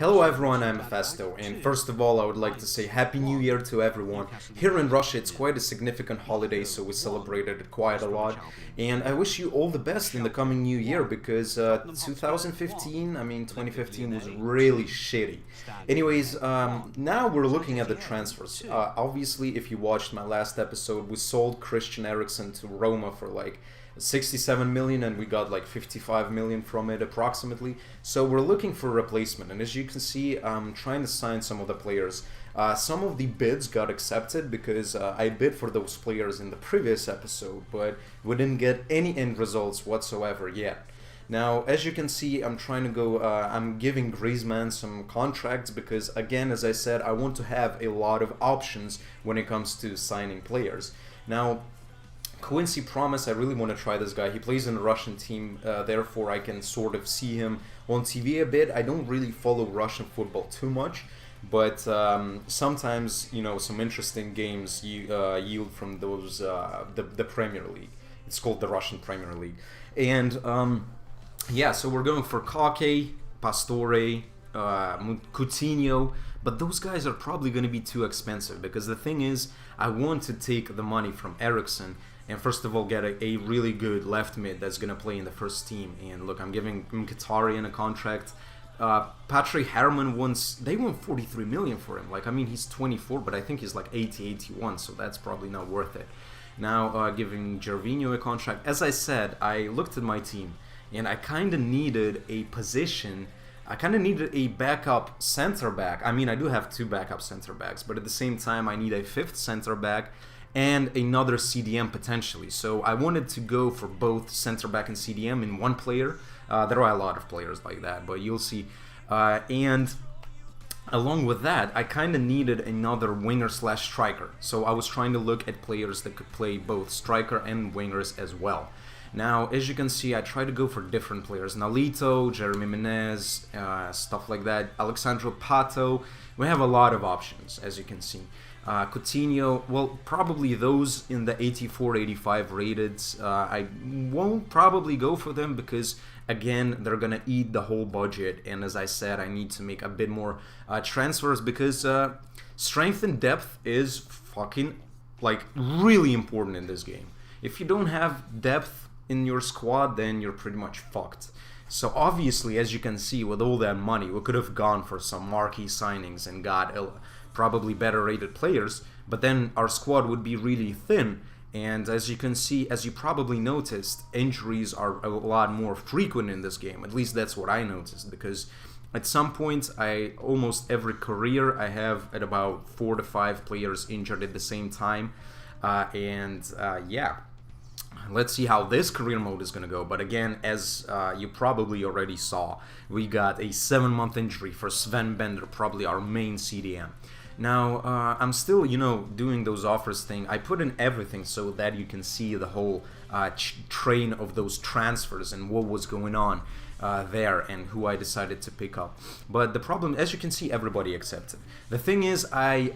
Hello everyone, I'm Mefesto, and first of all I would like to say Happy New Year to everyone. Here in Russia it's quite a significant holiday, so we celebrated it quite a lot, and I wish you all the best in the coming new year because 2015 was really shitty. Anyways, now we're looking at the transfers. Obviously, if you watched my last episode, we sold Christian Eriksen to Roma for like 67 million and we got like 55 million from it approximately. So we're looking for a replacement, and as you can see, I'm trying to sign some of the players. Some of the bids got accepted because I bid for those players in the previous episode, but we didn't get any end results whatsoever yet. Now, as you can see, I'm trying to go, I'm giving Griezmann some contracts because, again, as I said, I want to have a lot of options when it comes to signing players. Now, Quincy Promise, I really want to try this guy. He plays in the Russian team, therefore I can sort of see him on TV a bit. I don't really follow Russian football too much, but sometimes, you know, some interesting games yield from those, the Premier League. It's called the Russian Premier League. And yeah, so we're going for Kake, Pastore, Coutinho, but those guys are probably going to be too expensive because the thing is, I want to take the money from Eriksen and first of all get a really good left mid that's going to play in the first team. And look, I'm giving Mkhitaryan a contract. Patrick Herrmann they won 43 million for him. Like, I mean, he's 24, but I think he's like 80, 81, so that's probably not worth it. Now, giving Gervinho a contract. As I said, I looked at my team and I kind of needed a position. I kind of needed a backup center back. I mean, I do have two backup center backs, but at the same time, I need a fifth center back and another CDM potentially. So I wanted to go for both center back and CDM in one player. There are a lot of players like that, but you'll see. And along with that, I kind of needed another winger slash striker. So I was trying to look at players that could play both striker and wingers as well. Now, as you can see, I try to go for different players. Nolito, Jeremy Menez, stuff like that. Alexandro Pato. We have a lot of options, as you can see. Coutinho, well, probably those in the 84, 85 rated. I won't probably go for them because, again, they're going to eat the whole budget. And as I said, I need to make a bit more transfers because strength and depth is fucking, like, really important in this game. If you don't have depth in your squad, then you're pretty much fucked. So obviously, as you can see, with all that money, we could have gone for some marquee signings and got probably better rated players, but then our squad would be really thin. And as you can see, as you probably noticed, injuries are a lot more frequent in this game. At least that's what I noticed, because at some point, almost every career, I have at about 4 to 5 players injured at the same time. Yeah. Let's see how this career mode is going to go. But again, as you probably already saw, we got a 7-month injury for Sven Bender, probably our main CDM. Now, I'm still, doing those offers thing. I put in everything so that you can see the whole train of those transfers and what was going on there and who I decided to pick up. But the problem, as you can see, everybody accepted. The thing is, I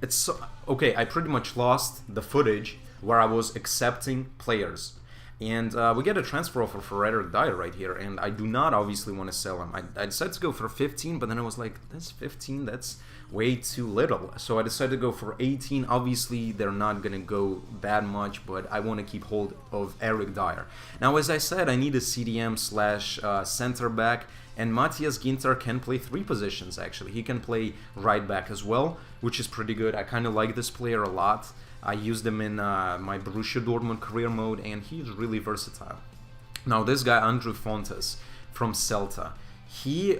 pretty much lost the footage where I was accepting players. And we get a transfer offer for Eric Dyer right here, and I do not obviously want to sell him. I decided to go for 15, but then I was like, that's 15, that's way too little. So I decided to go for 18. Obviously, they're not going to go that much, but I want to keep hold of Eric Dyer. Now, as I said, I need a CDM slash center back, and Matthias Ginter can play 3 positions, actually. He can play right back as well, which is pretty good. I kind of like this player a lot. I used him in my Borussia Dortmund career mode, and he's really versatile. Now, this guy, Andrew Fontes from Celta,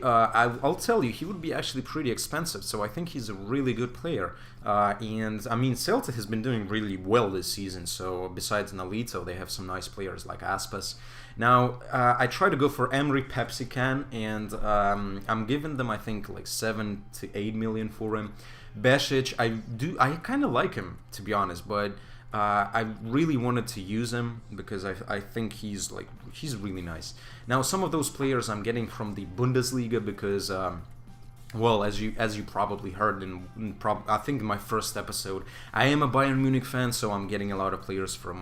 I'll tell you, he would be actually pretty expensive, so I think he's a really good player. And, I mean, Celta has been doing really well this season, so besides Nolito, they have some nice players like Aspas. Now, I try to go for Emery Pepsi Can, and I'm giving them, I think, like 7 to 8 million for him. Besic, I kind of like him, to be honest, but I really wanted to use him because I think he's really nice. Now, some of those players I'm getting from the Bundesliga because Well, as you probably heard I think in my first episode, I am a Bayern Munich fan, so I'm getting a lot of players from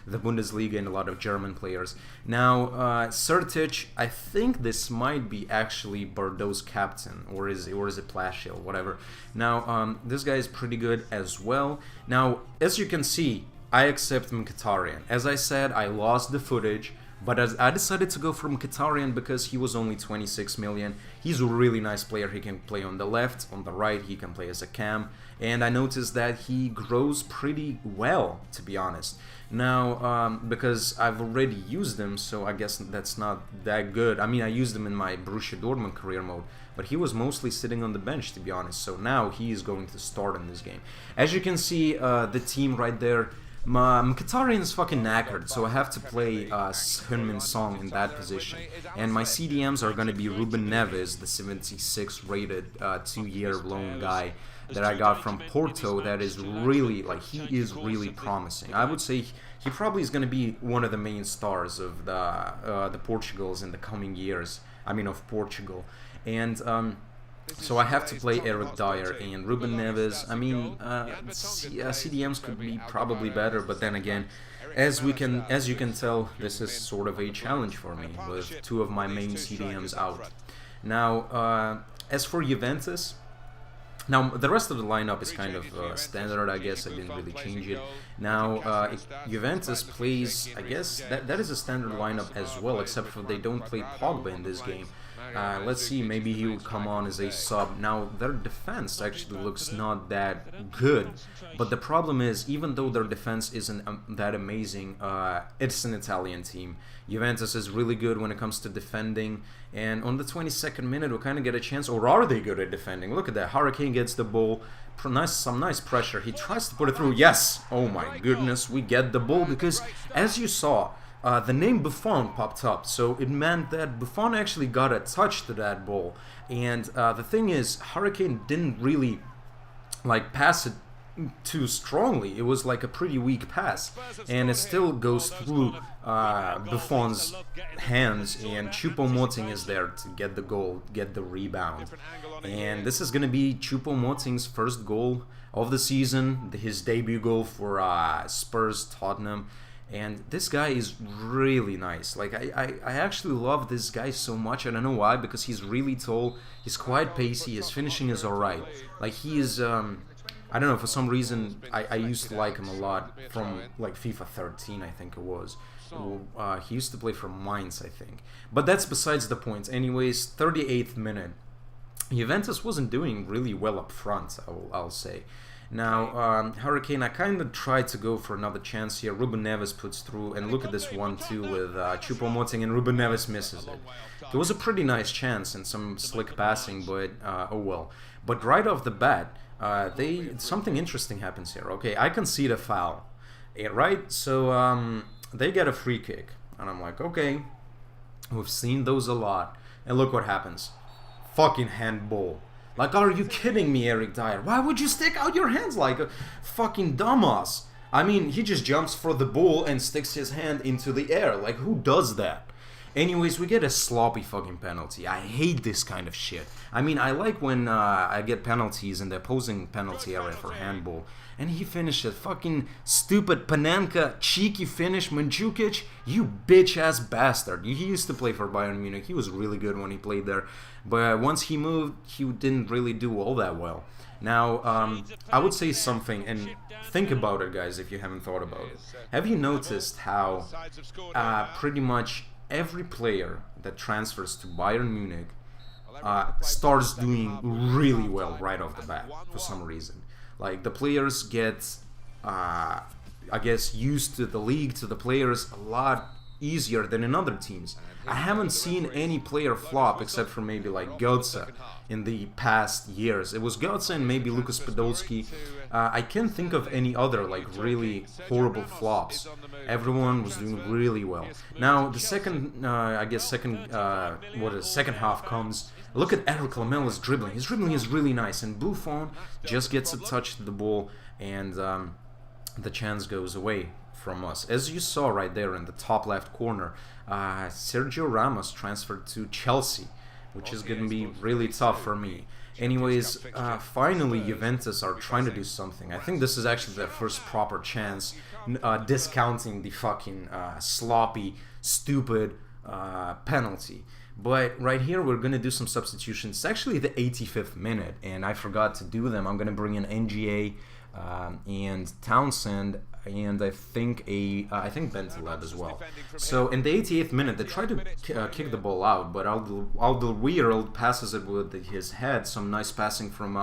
the Bundesliga and a lot of German players. Now, Sertic, I think this might be actually Bordeaux's captain, or is it Plaschil, whatever. Now, this guy is pretty good as well. Now, as you can see, I accept Mkhitaryan. As I said, I lost the footage. But as I decided to go for Mkhitaryan because he was only 26 million. He's a really nice player. He can play on the left, on the right. He can play as a cam. And I noticed that he grows pretty well, to be honest. Now, because I've already used him, so I guess that's not that good. I mean, I used him in my Borussia Dortmund career mode. But he was mostly sitting on the bench, to be honest. So now he is going to start in this game. As you can see, the team right there, Mkhitaryan is fucking knackered, so I have to play Heung-min Song in that position. And my CDMs are going to be Ruben Neves, the 76 rated 2-year loan guy that I got from Porto. That is really, like, he is really promising. I would say he probably is going to be one of the main stars of the Portugals in the coming years. I mean, of Portugal. And so I have to play Eric Dyer and Ruben Neves. I mean, CDMs could be probably better, but then again, as you can tell, this is sort of a challenge for me with two of my main CDMs out. Now, as for Juventus, now the rest of the lineup is kind of standard. I guess I didn't really change it. Now, Juventus plays, I guess that is a standard lineup as well, except for they don't play Pogba in this game. Let's see, maybe he will come on as a sub. Now, their defense actually looks not that good, but the problem is, even though their defense isn't that amazing, it's an Italian team. Juventus is really good when it comes to defending, and on the 22nd minute, we kind of get a chance, or are they good at defending? Look at that, Hurricane gets the ball, some nice pressure, he tries to put it through, yes! Oh my goodness, we get the ball, because as you saw, the name Buffon popped up, so it meant that Buffon actually got a touch to that ball. And the thing is, Hurricane didn't really like pass it too strongly. It was like a pretty weak pass, and it still goes through Buffon's hands, and Choupo-Moting is there to get the goal, get the rebound. And this is going to be Choupo-Moting's first goal of the season, his debut goal for Spurs Tottenham. And this guy is really nice. Like, I actually love this guy so much. I don't know why, because he's really tall, he's quite pacey, his finishing is alright. Like, he is, I don't know, for some reason, I used to like him a lot from, like, FIFA 13, I think it was. He used to play for Mainz, I think. But that's besides the point. Anyways, 38th minute. Juventus wasn't doing really well up front, I'll say. Now, Hurricane, I kind of tried to go for another chance here. Ruben Neves puts through, and look at this 1-2 with Choupo-Moting, and Ruben Neves misses it. It was a pretty nice chance and some slick passing, but oh well. But right off the bat, something interesting happens here. Okay, I concede a foul, right? So they get a free kick, and I'm like, okay, we've seen those a lot, and look what happens. Fucking handball. Like, are you kidding me, Eric Dyer? Why would you stick out your hands like a fucking dumbass? I mean, he just jumps for the ball and sticks his hand into the air. Like, who does that? Anyways, we get a sloppy fucking penalty. I hate this kind of shit. I mean, I like when I get penalties in the opposing penalty area for handball. And he finished it. Fucking stupid Panenka, cheeky finish. Mandzukic, you bitch-ass bastard. He used to play for Bayern Munich. He was really good when he played there. But once he moved, he didn't really do all that well. Now, I would say something, and think about it, guys, if you haven't thought about it. Have you noticed how pretty much every player that transfers to Bayern Munich starts doing really well right off the bat for some reason? Like, the players get, I guess, used to the league, to the players a lot easier than in other teams. I haven't seen any player flop except for maybe like Götze in the past years. It was Götze and maybe Lukas Podolski. I can't think of any other like really horrible flops. Everyone was doing really well. Now the second half comes. Look at Eric Lamella's dribbling. His dribbling is really nice, and Buffon just gets a touch to the ball, and the chance goes away from us. As you saw right there in the top left corner, Sergio Ramos transferred to Chelsea. which is going to be really tough for me. Anyways, finally Juventus are trying to do something. I think this is actually their first proper chance, discounting the fucking sloppy, stupid penalty. But right here we're going to do some substitutions. It's actually the 85th minute, and I forgot to do them. I'm going to bring in NGA and Townsend, and I think Bentaleb as well. So in the 88th minute, they tried to kick the ball out, but Alderweireld passes it with his head. Some nice passing from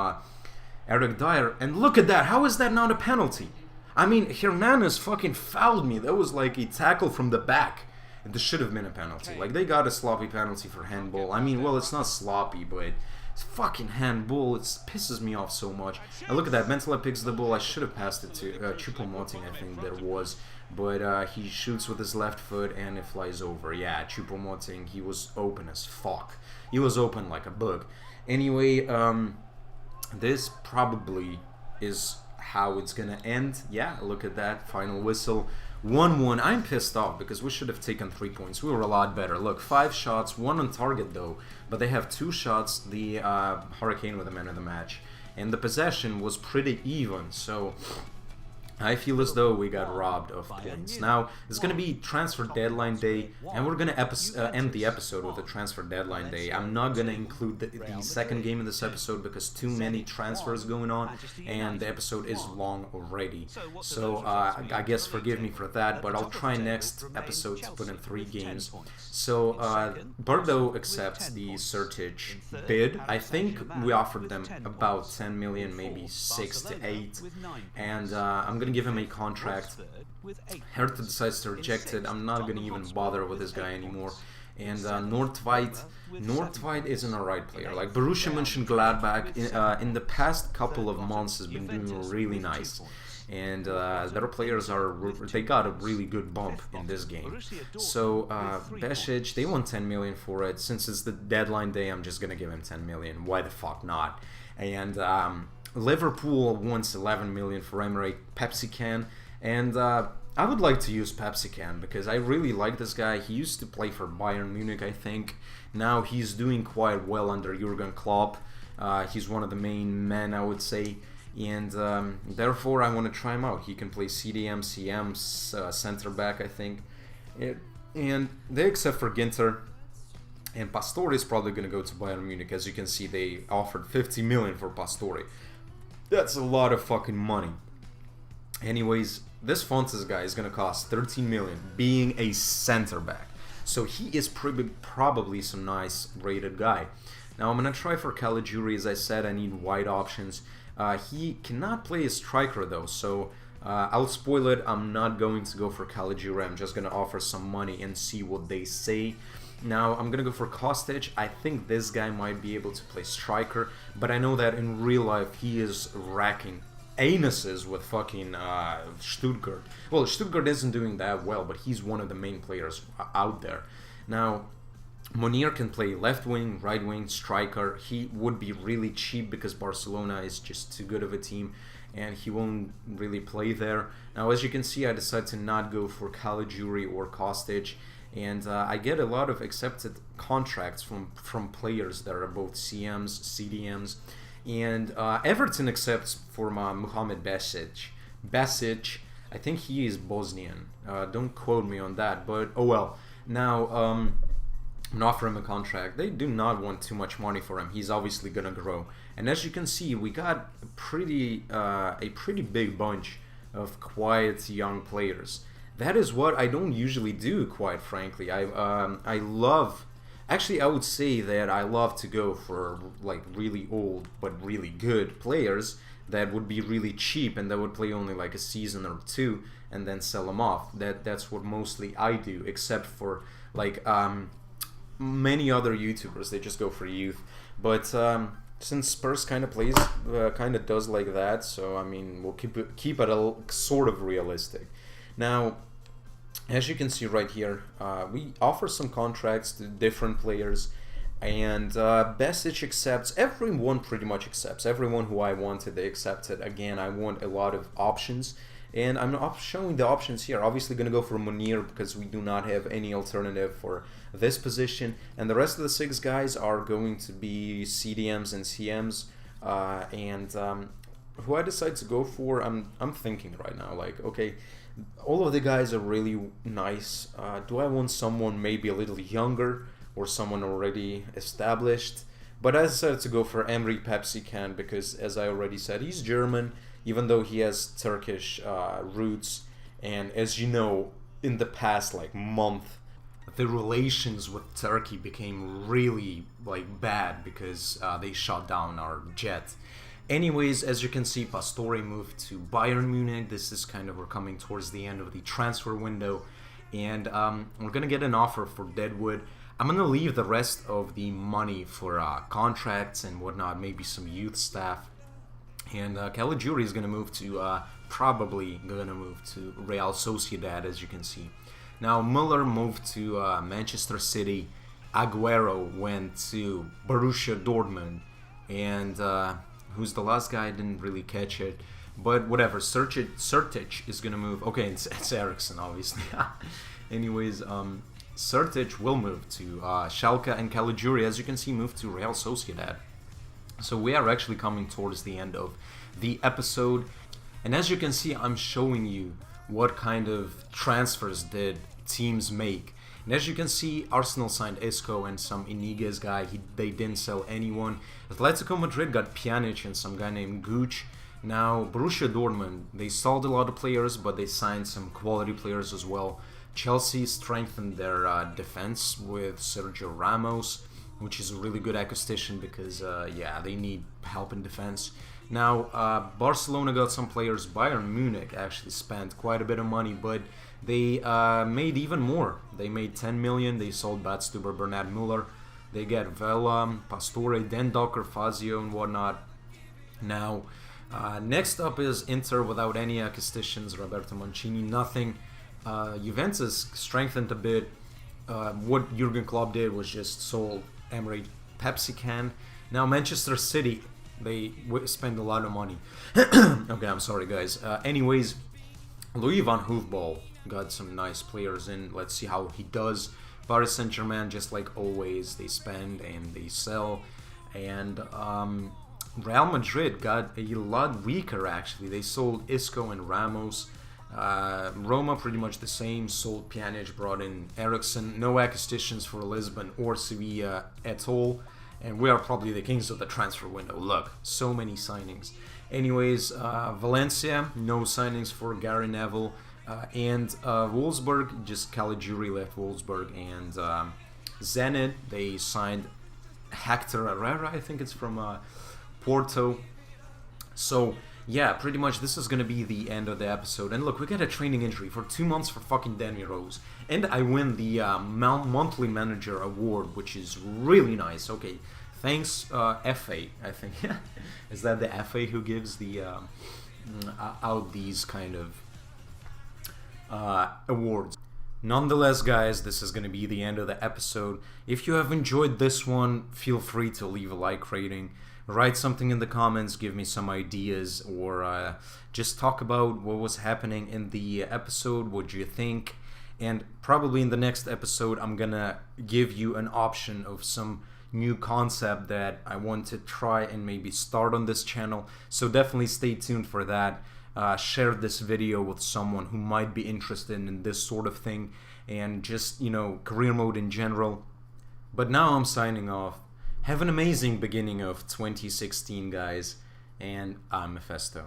Eric Dyer, and look at that! How is that not a penalty? I mean, Hernandez fucking fouled me. That was like a tackle from the back. This should have been a penalty. Like, they got a sloppy penalty for handball. I mean, well, it's not sloppy, but it's fucking handball. It pisses me off so much. And look at that. Bentaleb picks the ball. I should have passed it to Choupo-Moting, I think there was. But he shoots with his left foot and it flies over. Yeah, Choupo-Moting, he was open as fuck. He was open like a bug. Anyway, this probably is how it's gonna end. Yeah, look at that. Final whistle. 1-1. I'm pissed off because we should have taken 3 points. We were a lot better. Look, 5 shots, 1 on target though, but they have 2 shots. The Hurricane with the man of the match, and the possession was pretty even. So I feel as though we got robbed of points. Now, it's going to be transfer deadline day, and we're going to end the episode with a transfer deadline day. I'm not going to include the second game in this episode because too many transfers going on, and the episode is long already. So, I guess forgive me for that, but I'll try next episode to put in 3 games. So, Bordeaux accepts the Sertic bid. I think we offered them about 10 million, maybe 6 to 8, and I'm going to give him a contract. Hertha decides to reject it. I'm not going to even bother with this guy anymore. And Nordtveit is an alright player. Like, Borussia Mönchengladbach in the past couple of months has been doing really nice. And their players they got a really good bump in this game. So Besic, they want 10 million for it. Since it's the deadline day, I'm just gonna give him 10 million. Why the fuck not? And Liverpool wants 11 million for Emre Pepsi-Can, and I would like to use Pepsi-Can because I really like this guy. He used to play for Bayern Munich, I think. Now he's doing quite well under Jurgen Klopp. He's one of the main men, I would say. And therefore I want to try him out. He can play CDM, CM, center back, I think. And they accept for Ginter. And Pastore is probably going to go to Bayern Munich. As you can see, they offered 50 million for Pastore. That's a lot of fucking money. Anyways, this Fontes guy is going to cost 13 million, being a center back. So he is probably some nice rated guy. Now I'm going to try for Caligiuri. As I said, I need wide options. He cannot play a striker though, so I'll spoil it. I'm not going to go for Caligiuri. I'm just going to offer some money and see what they say. Now I'm going to go for Kostic. I think this guy might be able to play striker, but I know that in real life he is racking anuses with fucking Stuttgart. Well, Stuttgart isn't doing that well, but he's one of the main players out there. Now, Monir can play left wing, right wing, striker. He would be really cheap because Barcelona is just too good of a team and he won't really play there. Now, as you can see, I decided to not go for Caligiuri or Kostic, and I get a lot of accepted contracts from players that are both CMs, CDMs, and Everton accepts for Mohamed Besic. Besic, I think he is Bosnian. Don't quote me on that, but oh well. Now, and offer him a contract. They do not want too much money for him. He's obviously gonna grow. And as you can see, we got a pretty big bunch of quite young players. That is what I don't usually do, quite frankly. I love, actually I would say that I love to go for like really old but really good players that would be really cheap and that would play only like a season or 2 and then sell them off. That's what mostly I do, except for like many other YouTubers. They just go for youth. But since Spurs kind of does like that, so I mean we'll keep it a sort of realistic. Now, as you can see right here, we offer some contracts to different players, and Besic accepts. Everyone pretty much accepts. Everyone who I wanted, they accepted. Again, I want a lot of options, and I'm not showing the options here. Obviously going to go for Munir because we do not have any alternative for this position, and the rest of the 6 guys are going to be CDMs and CMs. Who I decide to go for, I'm thinking right now, like, okay, all of the guys are really nice. Do I want someone maybe a little younger or someone already established? But I decided to go for Emre Pepsican because, as I already said, he's German, even though he has Turkish roots. And as you know, in the past like month, the relations with Turkey became really like bad because they shot down our jet. Anyways, as you can see, Pastore moved to Bayern Munich. This is kind of, we're coming towards the end of the transfer window, and we're gonna get an offer for Deadwood. I'm gonna leave the rest of the money for contracts and whatnot, maybe some youth staff. And Caligiuri is gonna move to probably gonna move to Real Sociedad, as you can see. Now Müller moved to Manchester City. Aguero went to Borussia Dortmund, and who's the last guy? I didn't really catch it, but whatever. Sertic is gonna move. Okay, it's Ericsson, obviously. Anyways, Sertic will move to Schalke, and Caligiuri, as you can see, moved to Real Sociedad. So we are actually coming towards the end of the episode, and as you can see, I'm showing you what kind of transfers did teams make. And as you can see, Arsenal signed Isco and some Iniguez guy. They didn't sell anyone. Atletico Madrid got Pjanic and some guy named Gucci. Now, Borussia Dortmund, they sold a lot of players, but they signed some quality players as well. Chelsea strengthened their defense with Sergio Ramos, which is a really good acquisition because, yeah, they need help in defense. Now, Barcelona got some players. Bayern Munich actually spent quite a bit of money, but they made even more. They made 10 million. They sold Badstuber, Bernard Müller. They get Vela, Pastore, Dendocker, Fazio, and whatnot. Now, next up is Inter without any acquisitions. Roberto Mancini, nothing. Juventus strengthened a bit. What Jurgen Klopp did was just sold Emre Pepsican. Now, Manchester City, they spend a lot of money. Okay, I'm sorry, guys. Anyways, Louis van Hoofbal got some nice players in. Let's see how he does. Paris Saint-Germain, just like always, they spend and they sell. And Real Madrid got a lot weaker, actually. They sold Isco and Ramos. Roma pretty much the same, sold Pjanic, brought in Ericsson. No acquisitions for Lisbon or Sevilla at all. And we are probably the kings of the transfer window. Look, so many signings. Anyways, Valencia, no signings for Gary Neville. And Wolfsburg, just Caligiuri left Wolfsburg. And Zenit, they signed Hector Herrera, I think it's from Porto. So, yeah, pretty much this is going to be the end of the episode. And look, we got a training injury for 2 months for fucking Danny Rose. And I win the Monthly Manager Award, which is really nice. Okay, thanks FA, I think. Is that the FA who gives the out these kind of awards? Nonetheless, guys, this is going to be the end of the episode. If you have enjoyed this one, feel free to leave a like rating. Write something in the comments, give me some ideas, or just talk about what was happening in the episode, what you think. And probably in the next episode, I'm gonna give you an option of some new concept that I want to try and maybe start on this channel. So definitely stay tuned for that. Share this video with someone who might be interested in this sort of thing and just, you know, career mode in general. But now I'm signing off. Have an amazing beginning of 2016, guys, and I'm Mefesto.